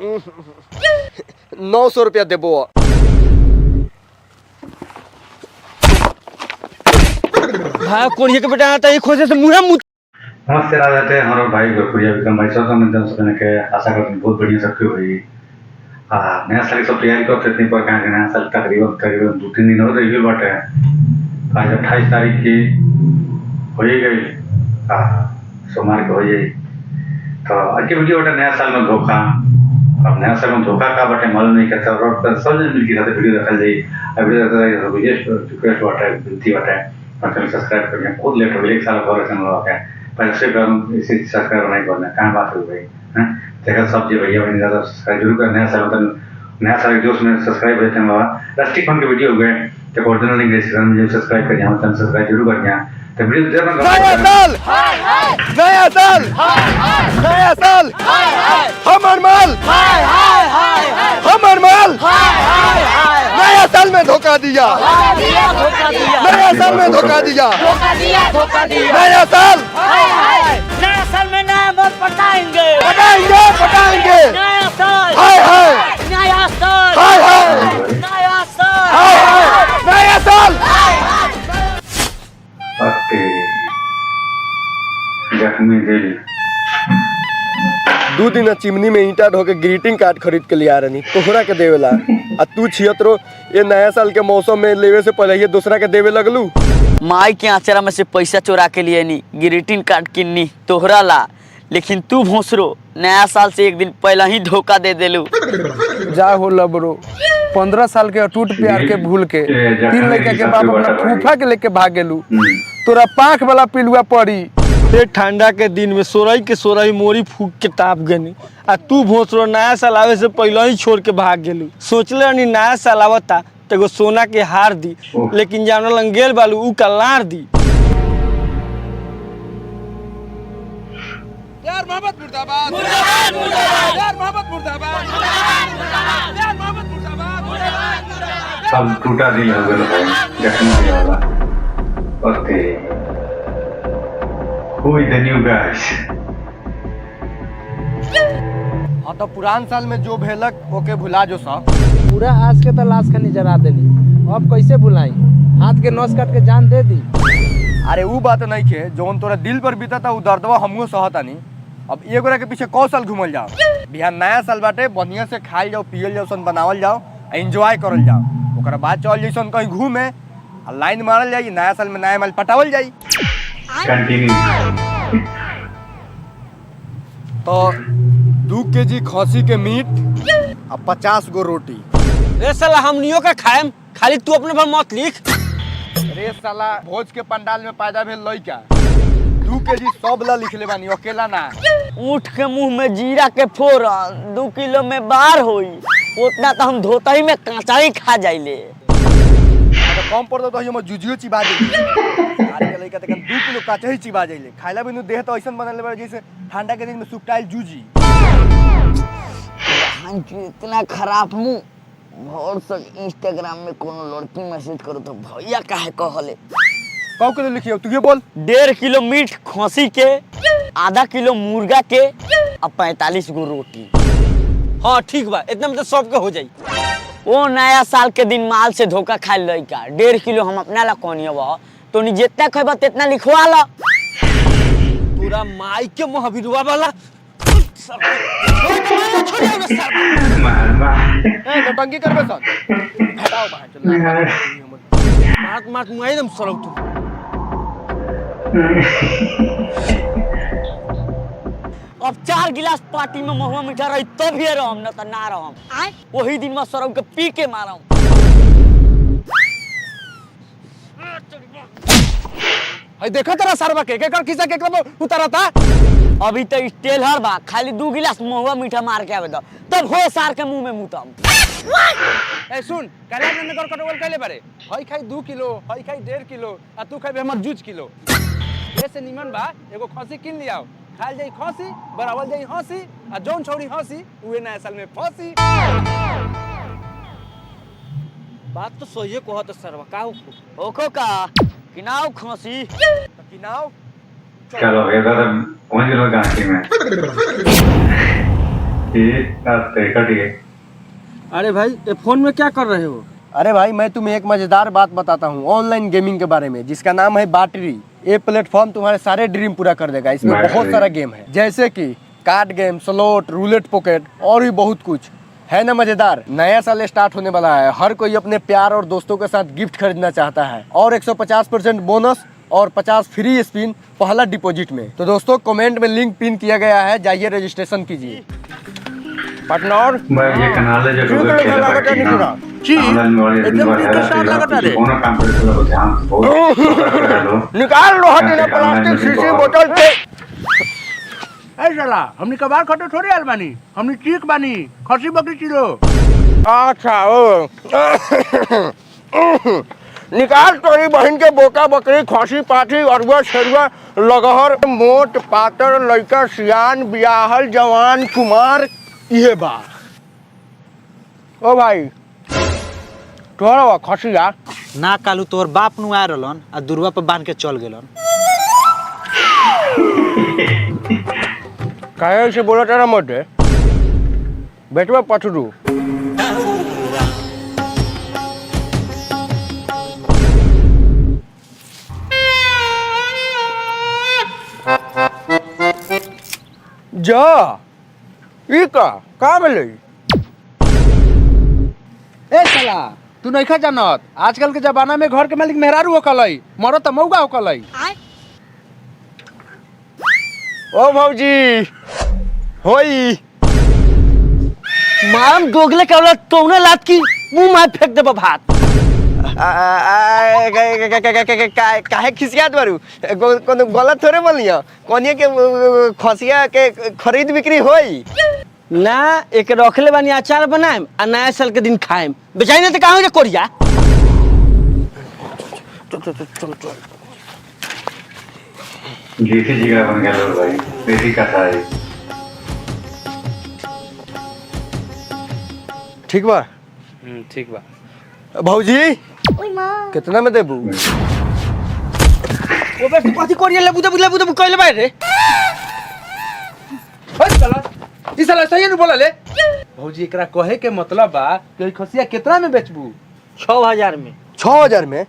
900 रुपया देबो। भाई कोरिया के बेटा आता है खोजे से मुंह मुंह। नमस्ते राजा हमारे भाई गोपुरिया विक्रम भाई सब में सब के आशा करते हैं बहुत बढ़िया सबकी हुई। नया साल की सब तैयारी करते थे पर कहाँ नया साल तकरीबन 2-3 दिन हो रही बाटे। आज 28 तारीख की हो ही गई, सोमवार को हो जाए। तो आज की वीडियो बटे नया साल में धोखा। अब नया साल में धोखा का बटे मालूम नहीं करता रोड पर सब जन मिलकर साथ वीडियो देखल जाए। वीडियो देखा रिक्वेस्ट बाटे विनती बाटे चैनल सब्सक्राइब करिए। बहुत लेट हो गई, 1 साल हो चैनल हो गया पहले से इसे सब्सक्राइब नहीं करना कहाँ बात हो भाई हैं। देखा सब जी भैया बहन ज़्यादा सब्सक्राइब जरूर कर। नया साल जोश में सब्सक्राइब होते हैं बाबा राष्ट्रीय फंड के वीडियो हो गए तो ओरिजिनल लिंक डिस्क्रिप्शन में सब्सक्राइब कर जाओ, चैनल सब्सक्राइब जरूर कर जाओ। तो वीडियो देर में नया साल हमर माल नया साल में धोखा दिया। नया साल में धोखा दिया। नया साल में नया माल पटाएंगे। नया साल नया साल जख्मी दिल 2 दिन चिमनी में ईंटा ढो के ग्रीटिंग कार्ड खरीद के लिया रही तोहरा के देवेला। आ तू छियतरो ये नया साल के मौसम में लेवे से पहले ये दूसरा के देवे लगलू। माई के आचरा में से पैसा चोरा के लिए नी ग्रीटिंग कार्ड किन्नी तोहरा ला, लेकिन तू भोसरो नया साल से 1 दिन पहले ही धोखा दे देलू। जा हो लबरो 15 साल के अटूट प्यार के भूल के 3 लड़का के बाप अपना फूफा के लेके भाग गेलू। तोरा पाँख वाला पिलुआ पड़ी ये ठंडा के दिन में सोरई मोरी फूक के ताप गनी। आ तू भोसरो नया साल आवे से पहले ही छोड़ के भाग गेलू। सोचले नहीं नया साल आवता तो एगो सोना के हार दी, लेकिन जानो लंगेल बालू ऊ कलार दी। यार मोहब्बत मुर्दाबाद मुर्दाबाद मुर्दाबाद यार मोहब्बत मुर्दाबाद मुर्दाबाद यार मोहब्बत मुर्दाबाद मुर्दाबाद सब टूटा दिल हो गया जख्मी वाला। Okay Who is the new guys? हाँ तो पुरान साल में जो भेलक ओके भुला जो सब। पूरा आज के तो लाश खनी जरा देनी, अब कैसे भुलाई? हाथ के नस काट के जान दे दी। अरे वो बात नहीं खे जोन तोरा दिल पर बीता था वो दर्दवा हमहू सहता नहीं। अब एगोरा के पीछे कौ साल घूमल जाओ। बिहान नया साल बाटे बढ़िया से खाइल जाओ पियल जाओ सन बनावल जाओ एंजॉय करल जाओ। ओकरा बाद चल जैसन कहीं घूमे लाइन मारल जाई। नया साल में नया माल पटावल जाई। तो 2 केजी खसी के मीट और 50 गो रोटी। रे साला हमनियों का खाएम, खाली तू अपने पर मत लिख। रे साला भोज के पंडाल में पैदा भेल लइका 2 केजी सब ला लिख ले बानी अकेला ना। ऊँट के मुंह में जीरा के फोरन 2 किलो में बार होई, उतना तो हम धोता ही में कांचा ही खा जाइले। कम पड़ता तो हम जुजियो चिबा देली। अरे के लइका तकन 2 किलो काचा ही चिबा जाइले। खाइला बिनु देह तो ऐसन बनल बा जैसे ठंडा के दिन में सुकटाइल जूजी। इतना खराब मुंह भोर से इंस्टाग्राम में कोनो लड़की मैसेज करो तो भैया काहे कहले कौ के लिखियो तू ये बोल। 1.5 किलो मीट खसी के, आधा किलो मुर्गा के और 45 गो रोटी। हाँ ठीक बा, इतना में तो सबके हो जाई। वो नया साल के दिन माल से धोखा खाए लइका 1.5 किलो हम अपना ला कोनी बा तो नहीं जितना खेबा तितना लिखवा ला। पूरा माई के महावीरवा वाला नटंकी करबे सन हटाओ बाहर चल मार मुआ एकदम सरौ तू। अब 4 गिलास पार्टी में महुआ मीठा रही तब ही रहम न त ना रहम। वही दिन में सरौ के पी के मारम। हई देखा तेरा सरवा के कर खिसा के उतारा था। अभी तो स्टेलर बा, खाली 2 गिलास महुआ मीठा मार के आवे दो तब हो सार के मुंह में मुतम। ए सुन काला ने कर कटवल कैले बारे हई खाई 2 किलो हई खाई 1.5 किलो आ तू खाई हमर जूझ किलो। ऐसे निमन बा एगो खसी किन लियाओ, खाल जाई खसी बरावल जाई हंसी आ जौन छौड़ी हंसी उहे नया साल में फंसी। बात तो सही कहत सरवा का ओको का किनाव खसी किनाव चलो ये तो पहुंच गए गांधी में। कट गए। अरे भाई ये फोन में क्या कर रहे हो? अरे भाई मैं तुम्हें एक मजेदार बात बताता हूँ ऑनलाइन गेमिंग के बारे में, जिसका नाम है बैटरी। ये प्लेटफॉर्म तुम्हारे सारे ड्रीम पूरा कर देगा। इसमें बहुत बैटरी। सारा गेम है, जैसे कि card game, slot, roulette pocket और भी बहुत कुछ है ना। मजेदार। नया साल स्टार्ट होने वाला है, हर कोई अपने प्यार और दोस्तों के साथ गिफ्ट खरीदना चाहता है और 150% बोनस और 50 फ्री स्पिन पहला डिपॉजिट में। तो दोस्तों कमेंट में लिंक पिन किया गया है, जाइए रजिस्ट्रेशन कीजिए। पार्टनर मैं ये कनाल है जो ठीक लोग है, खेल लगा रहे के निकला। जी, एकदम ठीक है, साथ लगा रे। कौन काम करे तो लोग ध्यान से बहुत हेलो निकाल लो हटिना प्लास्टिक शीशी बोतल से। ए साला हमनी कबार खटे थोड़ी आल बानी, हमनी चीक बानी, खसी बकरी चिलो। अच्छा ओ निकाल तोरी बहन के बोका बकरी, खसी पाठी, अरुआ छरुआ, लगहर, मोट पातर, लड़का सियान, बियाहल, जवान, कुमार, ये बा। ओ भाई तोरा खसिया ना कालू तोर बाप नु आ रहलन आ दुर्वा पे बांध के चल गेलन। काहे से बोला तेरा मोटे बेटवा पथरू। जा ई का मिले? ए साला तू नइखा जानत आजकल के जमाना में घर के मालिक मेहरारू होकलई, मरो त मौगा होकलई। ओ भौजी होई माम दोगले के औलाद तोने लात की मुंह में फेंक देबो भात। काहे खिसियात बारू? कोनो गलत थोड़े बोलिया। कोनिया के खसिया के खरीद बिक्री होई ना। एक रखले बानी अचार बनाएम आ नया साल के दिन खाएम। बेचाई ना तो कहाँ हो कोरिया। देसी जिगरा बन गया लोग भाई, देसी कथा है। ठीक बा ठीक बा। भौजी कितना में देबू? ओ बस कथि कोरिया ले बुदे कइले बारे रे। ओ साला ई साला सही न बोला ले। भौजी एकरा कहे के मतलब बा कि खसिया कितना में बेचबू? 6000 में। 6000 में?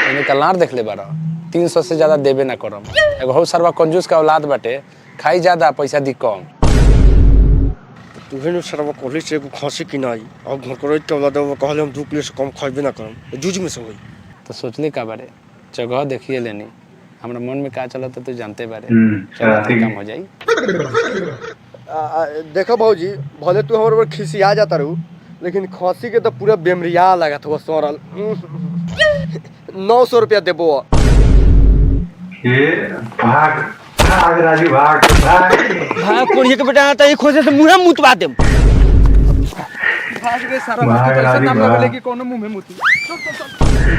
इन्हें कलार देख ले बारा 300 से ज्यादा देबे ना करम। एगो हो सरवा कंजूस का औलाद बाटे, खाई ज्यादा पैसा दी कम। तुहे न सरवा कोली से एगो खसी किनाई और घर करैत के औलाद कहले हम 2 किलो से कम खाइबे ना करम। जूझ में से होई तो सोचली का बारे जगह देखिए लेनी। हमरा मन में का चलत तो तू जानते बारे। राती काम हो जाई। देखो भौजी भले तू हमर ऊपर खिसिया जाता रहू, लेकिन खसी के तो पूरा बेमरिया लागत हो सरल। 900 रुपया देबो। ये भाग भाग राजू भाग भाग। हां कोरिया के बेटा आता ई खोसे से मुंह मुतवा देम। भाग रे सारा भाग पैसा राजी, नाम भाग। लगले कि कोनो मुंह में मुती।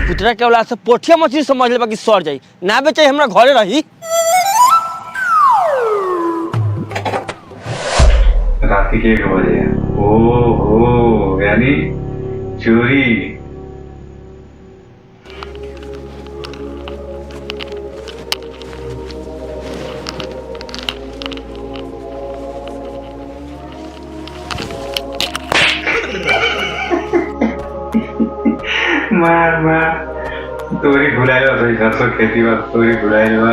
पुतरा के औलाद से पोठिया मछली समझ ले बाकी सड़ जाई ना। बेचे हमरा घरे रही। राती के 1 बजे। ओ यानी चोरी। मार तोरी घुलाए सही सरसों खेती बा तोरी घुलाए बा।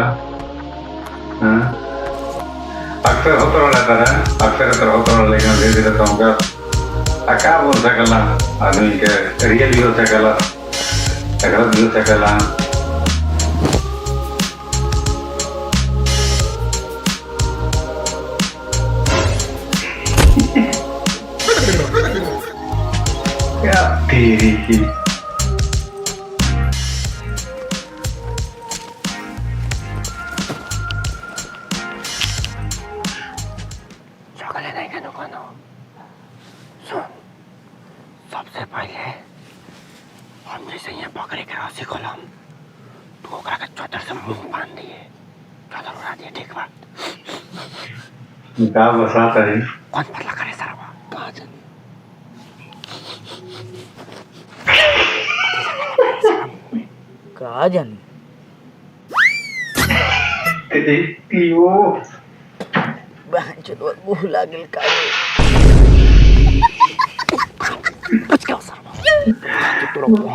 हाँ अक्सर होता रहता तारा, अक्सर होता रहता, लेकिन धीरे धीरे तो हमका का बोल सकला आदमी के रियल भी हो सकला, गलत भी हो सकला। क्या तेरी की सबसे पहले हम जैसे यहाँ बकरे के रस्सी खोलम तो ओकरा के चौतर से मुंह बांध दिए, चौतर उड़ा दिए। ठीक बा? का बसाता है कौन पतला करे सरवा? कहाँ जानी? का जानी तेरी की वो बहन चोद मुंह लागल का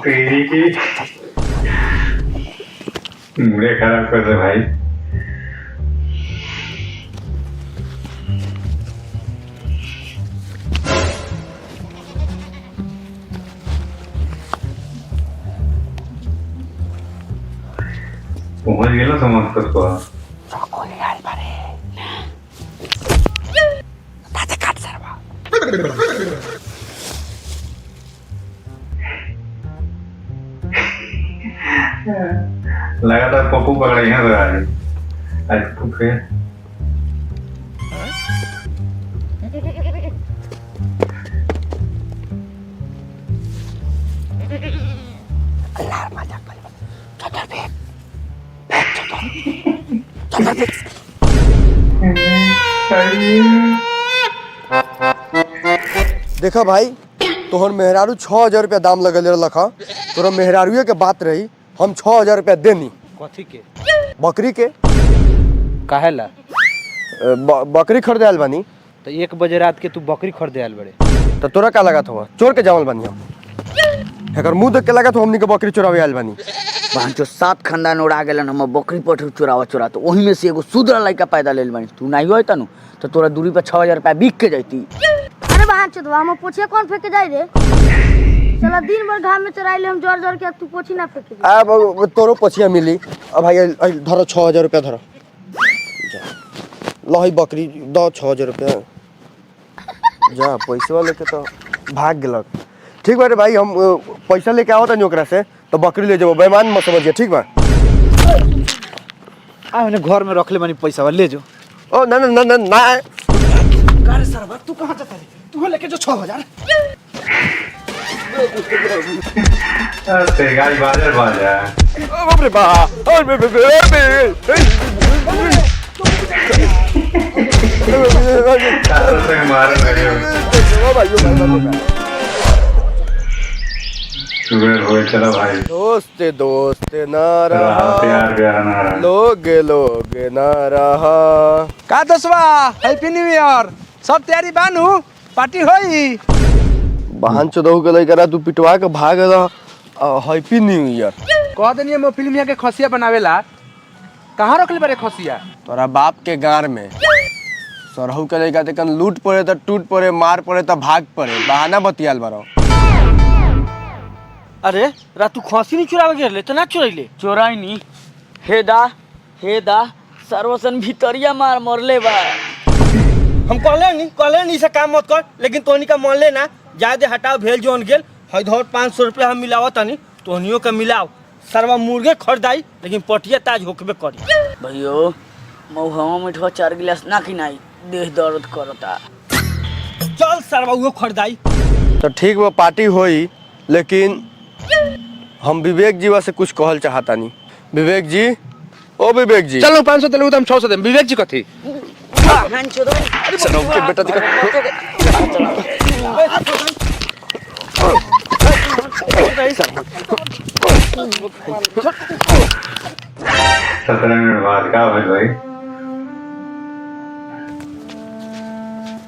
तेरी की मुड़े खराब कर दे भाई। पहुंच गए ना समझ को लगातार पप्पू पकड़े हैं तो आज पप्पू है। देखा भाई तोहर मेहरारू 6,000 रुपया दाम लगल रखा तोरा मेहरारूए के बात रही हम 6,000 रुपया देनी कथी के बकरी के काहेला बकरी खरीदे आयल बानी। तो 1 बजे रात के तू बकरी खरीदे आयल बड़े तो तोरा का लगा था चोर के जामल बानी हम एकर मुंह देख के लगा तो हमनी के बकरी चोरावे आयल बानी। बहन चोद 7 खानदान उड़ा गेलन हम बकरी पठू चोरा तो ओही में से एगो सुधरा लड़का पैदा लेल बानी। तू नहीं होता नु तो तोरा दूरी पर 6,000 रुपया बिक के जाती। अरे बहन चोदवा हम पोछे कौन फेंके जाए रे चला दिन भर घाम में चराइले हम जोर जोर के तू पोछी ना फेंके दे। अब तोरो पछिया मिली। अब भाई धरो 6,000 रुपया धरो लही बकरी दो 6,000 रुपया जा पैसा लेके तो भाग गेलक। ठीक बा रे भाई हम पैसा लेके आओ तनी ओकरा से तो बकरी ले जाबो बेईमान मत समझिए ठीक बा। आ मैंने घर में रख ले मानी पैसा ले जो। ओ ना ना ना ना ना अरे सरवा तू कहाँ जाता है तू लेके जो 6,000 तेरी गाड़ी बाजार बाजार बाप रे बाप और से मार सुबह हो चला भाई दोस्त ना रहा प्यार प्यार ना रहा लोग ना रहा। का दसवा हैप्पी न्यू ईयर सब तैयारी बानू पार्टी होई। बहन चोदहू के लइका तू पिटवा के भाग रहा हैप्पी न्यू ईयर। कह देनी हम फिल्मिया के खसिया बनावेला कहाँ रखले बारे खसिया तोरा बाप के गार में सरहू के लइका ते कन लूट पड़े तो टूट पड़े मार पड़े तो भाग पड़े बहाना बतियाल बारो। अरे रातू खांसी नहीं चुरावे गेले तो ना चुराइले चोराई नी हेदा सर्वसन भितरिया मार मरले बा। हम कहले नहीं से काम मत कर लेकिन तोहनी का मान ले ना जादे हटाओ भेल जोन गेल हई धर 500 रुपया हम मिलावा तनी तोहनियों के मिलाओ सरवा मुर्गे खरीदाई लेकिन पटिया ताज होकबे करी। भैयो मौहवा मिठवा 4 गिलास ना खिनाई देह दर्द करता। चल सरवा वो खरीदाई। तो ठीक वो पार्टी होई लेकिन हम विवेक जी से कुछ कहल चाहता नहीं। विवेक जी ओ विवेक जी चलो 500 तेलू तो हम 600 देम विवेक जी कथी बहन चोद सरहू के बेटा सत्रह मिनट बाद का भाई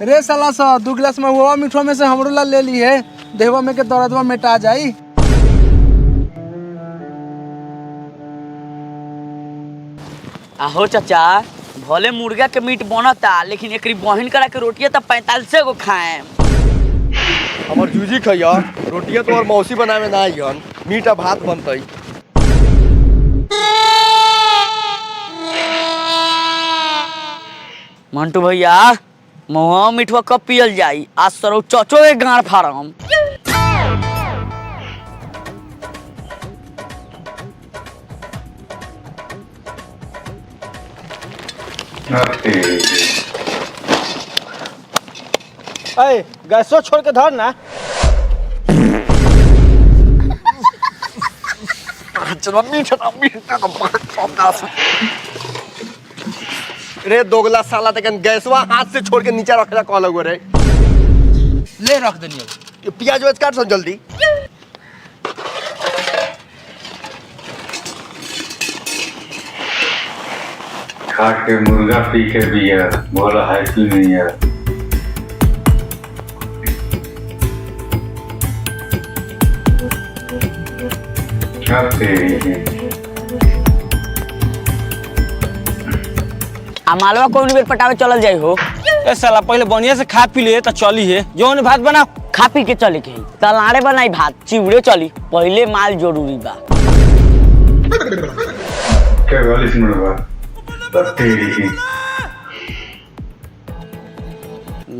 रे साला सा 2 गिलास में हुआ मिठवा में से हमरो ला ले ली है देहवा में के दर्दवा मिटा जाई। आहो चाचा भले मुर्गा के मीट बनता लेकिन एकरी बहिन करा के रोटिया तो 45 गो खाए। हमर जूजी खैया रोटिया तो और मौसी बनावे ना आइयन मीठा भात बनतई। मंटू भैया महुआ मिठवा कब पियल जाई आज सरौ चचो के गाड़ फाड़म। अरे गैसो छोड़ के धर ना। रे दोगला साला तकन गैसवा हाथ से छोड़ के नीचे रखला कहल गो रे ले रख देनी ये प्याज वेज काट सब जल्दी। खा के मुर्गा पी के बियर बोला हैप्पी न्यू ईयर। अब तेरी आ मालवा कौन बेर पटावे चलल जाई हो। ए साला पहले बढ़िया से खा पी लिए तो चली है जो भात बनाओ। खा पी के चले के तलाड़े बनाई भात चिवड़े चली पहले माल जरूरी बा। क्या वाली मुर्गा अब तेरी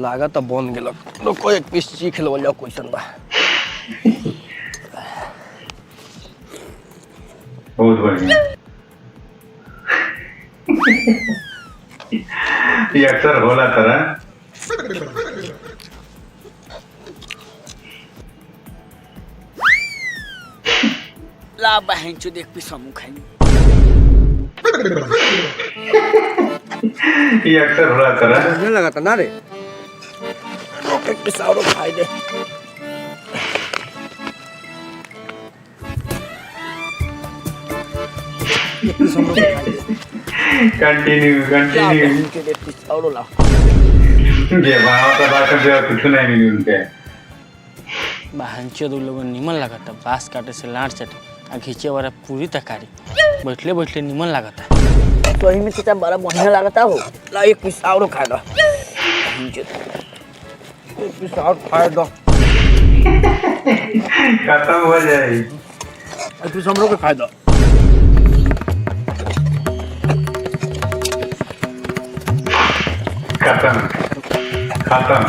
लागत बन गेलक लोग एक पीस सीख लो जाओ क्वेश्चन बा। बहुत बढ़िया। ये अक्सर होला तरह ला बहन चो देख पी समूह खाई। ये अक्सर होला तरह मुझे लगा था ना रे एक पीस और खाई दे। कंटिन्यू और ला ये वहाँ तो बात कर कुछ नहीं मिली उनके। बहन चोद लोगन निमन लागता बांस काटे से लाट चटे आ घीचे वाला पूरी तरकारी बैठले बैठले निमन लागता। तो ही में चाचा बड़ा बढ़िया लागता हो। ला एक पीस और खा दो बहन चोद एक पीस और खाए दो खत्म हो जाए। एक पीस हम लोग के खाए दो। खत्म खत्म।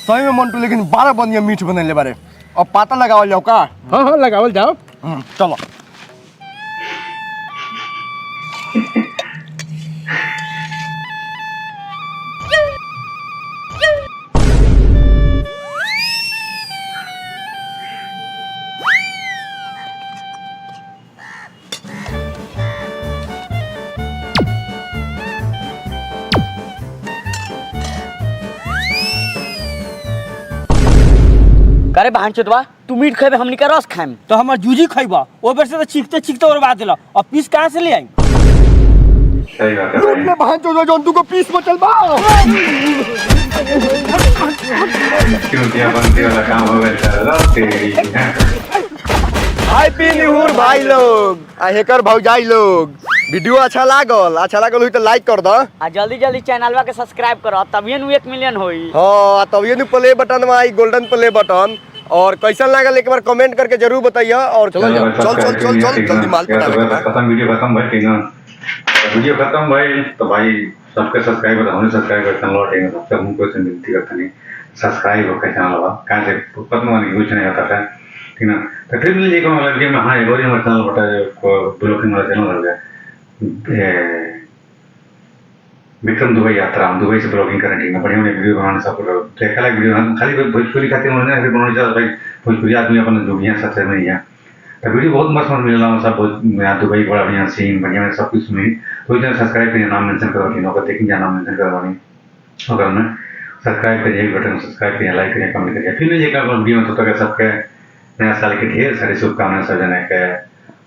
सही में मंटू लेकिन बड़ा बढ़िया मीठ बनले बारे। अब पाता लगावल जाओ का। हाँ हाँ लगावल जाओ। चलो करे बहन चोदवा तू मीट खेबे हमनी का रस खाएम। तो हमार जूजी खइबा ओ बेर से तो चीखते चीखते और बात दिला और पीस कहाँ से ले आई। सही बात है लूट भाई। ले बहन चोद जंतु को पीस बचल बा। क्योंकि अपन वाला काम हो गया चल तेरी। हैप्पी न्यू ईयर भाई लोग आ हेकर भौजाई लोग। वीडियो अच्छा लागल हुई तो लाइक कर दो। आ जल्दी जल्दी चैनलवा के सब्सक्राइब करो तभिए नु 1 मिलियन होई। हाँ तब ये प्ले बटन में आई गोल्डन प्ले बटन। और कैसन लागल एक बार कमेंट करके जरूर बताइए। और चल जल्दी माल पटावे। खत्म वीडियो खत्म भाई ठीक है। वीडियो खत्म भाई तो भाई सबके सब्सक्राइबर हमने सब्सक्राइब करते लौट हैं सबसे हमको से विनती करते नहीं सब्सक्राइब हो चैनल हुआ कहाँ से पता नहीं कुछ नहीं होता था ठीक ना। तो फिर लीजिए को मतलब कि हाँ एक और हमारे चैनल बटा ब्लॉगिंग वाला चैनल हो गया विक्रम दुबई यात्रा हम दुबई से ब्लॉगिंग करें ठीक है। बढ़िया बढ़िया वीडियो बनाने सब देखा लगा वीडियो हम खाली भोजपुरी खाते हैं बनाने जाता भाई भोजपुरी आदमी अपन जो भी है सबसे नहीं है। तो वीडियो बहुत मस्त मस्त मिला सब बहुत यहाँ दुबई बड़ा बढ़िया सीन बढ़िया सब कुछ मिली। तो चैनल सब्सक्राइब करिए नाम मेंशन करवानी होगा देखेंगे नाम मेंशन करवानी होगा मैं सब्सक्राइब करिए बटन सब्सक्राइब करिए लाइक करिए कमेंट करिए फिर लीजिएगा वीडियो में तो तक सबके नया साल के ढेर सारी शुभकामनाएं सब जने के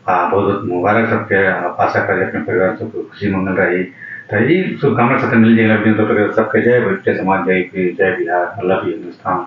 बहुत बहुत मुबारक सबके आशा करिए अपने परिवार सबको खुशी मंगल रही। तो ये शुभकामना सबसे मिल जाएगा वीडियो तो सबके जय भोजपुरी समाज जय बिहार लव यू हिंदुस्तान।